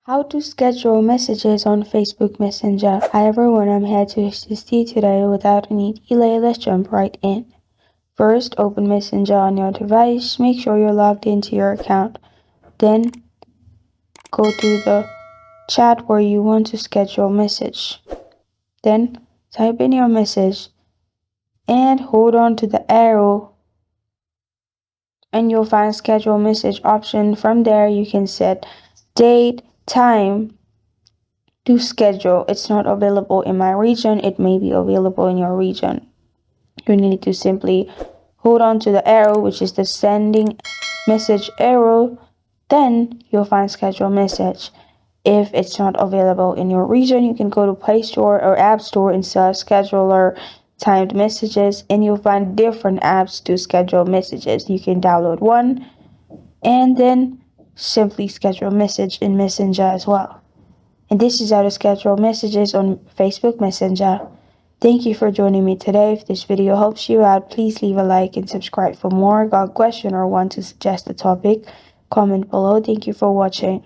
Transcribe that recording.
How to schedule messages on Facebook Messenger. Hi everyone, I'm here to assist you today. Without any delay, let's jump right in. First, open Messenger on your device. Make sure you're logged into your account. Then, go to the chat where you want to schedule a message. Then, type in your message and hold on to the arrow and you'll find schedule message option. From there, you can set date, time, to schedule. It's not available in my region. It may be available in your region. You need to simply hold on to the arrow, which is the sending message arrow. Then you'll find schedule message. If it's not available in your region, you can go to Play Store or App Store and search scheduler timed messages, and you'll find different apps to schedule messages. You can download one and then simply schedule a message in Messenger as well. And this is how to schedule messages on Facebook Messenger. Thank you for joining me today. If this video helps you out, please leave a like and subscribe for more. Got a question or want to suggest a topic? Comment below. Thank you for watching.